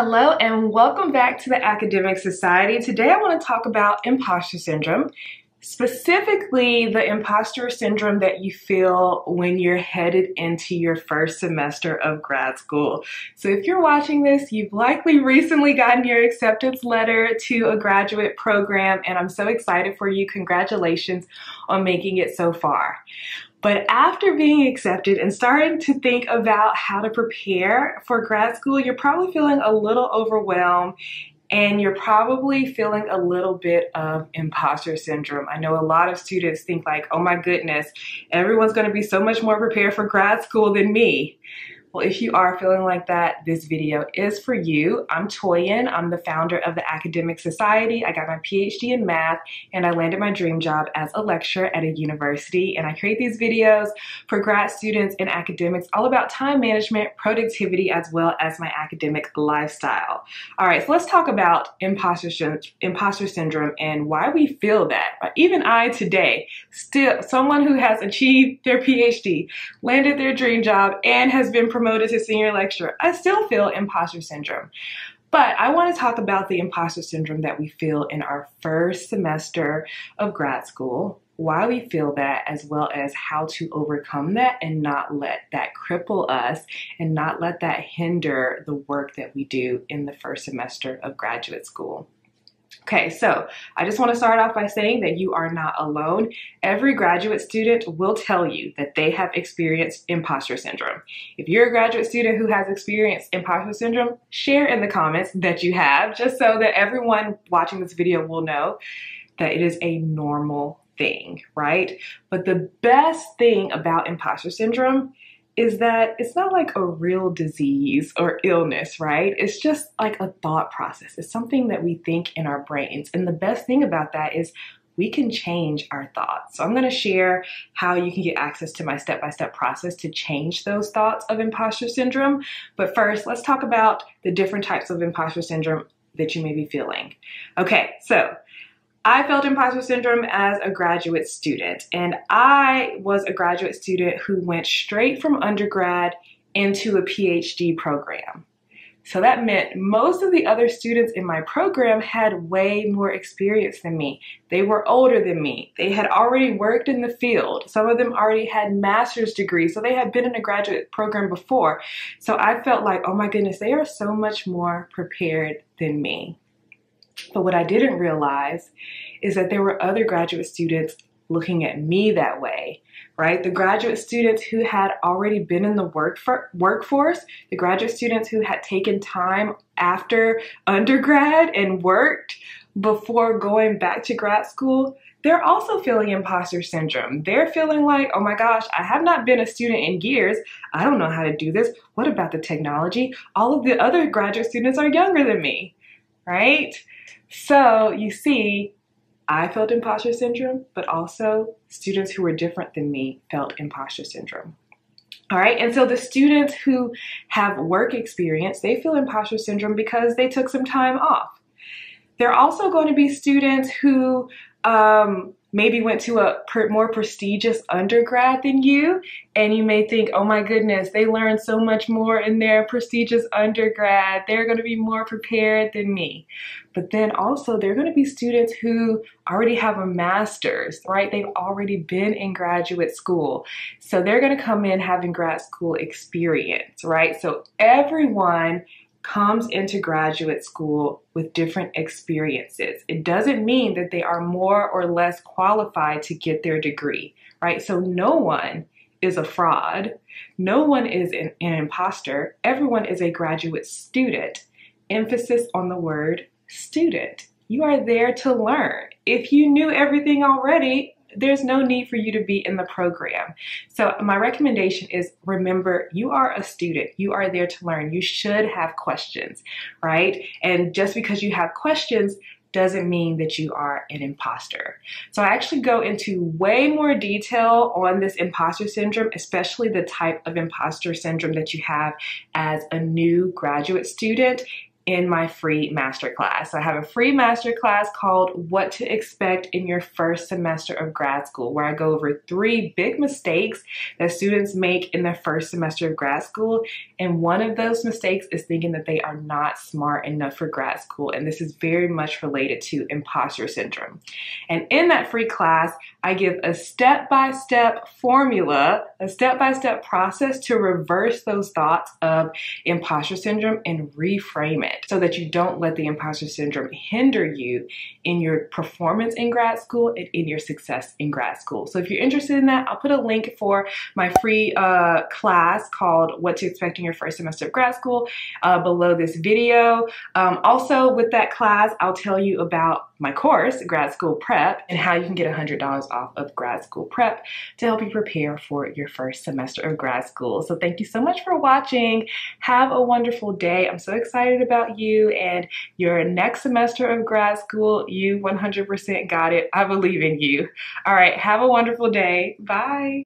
Hello and welcome back to the Academic Society. Today I want to talk about imposter syndrome, specifically the imposter syndrome that you feel when you're headed into your first semester of grad school. So if you're watching this, you've likely recently gotten your acceptance letter to a graduate program, and I'm so excited for you. Congratulations on making it so far. But after being accepted and starting to think about how to prepare for grad school, you're probably feeling a little overwhelmed and you're probably feeling a little bit of imposter syndrome. I know a lot of students think like, oh my goodness, everyone's going to be so much more prepared for grad school than me. Well, if you are feeling like that, this video is for you. I'm Toyin. I'm the founder of the Academic Society. I got my PhD in math and I landed my dream job as a lecturer at a university. And I create these videos for grad students and academics all about time management, productivity, as well as my academic lifestyle. All right, so let's talk about imposter syndrome and why we feel that. Even I today, still someone who has achieved their PhD, landed their dream job, and has been promoted to senior lecturer, I still feel imposter syndrome. But I want to talk about the imposter syndrome that we feel in our first semester of grad school, why we feel that, as well as how to overcome that and not let that cripple us and not let that hinder the work that we do in the first semester of graduate school. Okay, so I just want to start off by saying that you are not alone. Every graduate student will tell you that they have experienced imposter syndrome. If you're a graduate student who has experienced imposter syndrome, share in the comments that you have, just so that everyone watching this video will know that it is a normal thing, right? But the best thing about imposter syndrome is that it's not like a real disease or illness, right? It's just like a thought process. It's something that we think in our brains. And the best thing about that is we can change our thoughts. So I'm gonna share how you can get access to my step-by-step process to change those thoughts of imposter syndrome. But first, let's talk about the different types of imposter syndrome that you may be feeling. Okay, so I felt imposter syndrome as a graduate student, and I was a graduate student who went straight from undergrad into a PhD program. So that meant most of the other students in my program had way more experience than me. They were older than me. They had already worked in the field. Some of them already had master's degrees, so they had been in a graduate program before. So I felt like, oh my goodness, they are so much more prepared than me. But what I didn't realize is that there were other graduate students looking at me that way, right? The graduate students who had already been in the workforce, the graduate students who had taken time after undergrad and worked before going back to grad school, they're also feeling imposter syndrome. They're feeling like, oh my gosh, I have not been a student in years. I don't know how to do this. What about the technology? All of the other graduate students are younger than me, right? So you see, I felt imposter syndrome, but also students who were different than me felt imposter syndrome. All right, and so the students who have work experience, they feel imposter syndrome because they took some time off. There are also going to be students who maybe went to a more prestigious undergrad than you, and you may think, oh my goodness, they learned so much more in their prestigious undergrad. They're going to be more prepared than me. But then also there are going to be students who already have a master's, right? They've already been in graduate school. So they're going to come in having grad school experience, right? So everyone comes into graduate school with different experiences. It doesn't mean that they are more or less qualified to get their degree, right? So no one is a fraud. No one is an imposter. Everyone is a graduate student. Emphasis on the word student. You are there to learn. If you knew everything already, there's no need for you to be in the program. So my recommendation is, remember, you are a student. You are there to learn. You should have questions, right? And just because you have questions doesn't mean that you are an imposter. So I actually go into way more detail on this imposter syndrome, especially the type of imposter syndrome that you have as a new graduate student, in my free masterclass. So I have a free masterclass called What to Expect in Your First Semester of Grad School, where I go over 3 big mistakes that students make in their first semester of grad school. And one of those mistakes is thinking that they are not smart enough for grad school. And this is very much related to imposter syndrome. And in that free class, I give a step-by-step formula, a step-by-step process to reverse those thoughts of imposter syndrome and reframe it so that you don't let the imposter syndrome hinder you in your performance in grad school and in your success in grad school. So if you're interested in that, I'll put a link for my free class called What to Expect in Your First Semester of Grad School below this video. Also with that class, I'll tell you about my course, Grad School Prep, and how you can get $100 off of Grad School Prep to help you prepare for your first semester of grad school. So thank you so much for watching. Have a wonderful day. I'm so excited about you and your next semester of grad school. You 100% got it. I believe in you. All right, have a wonderful day. Bye.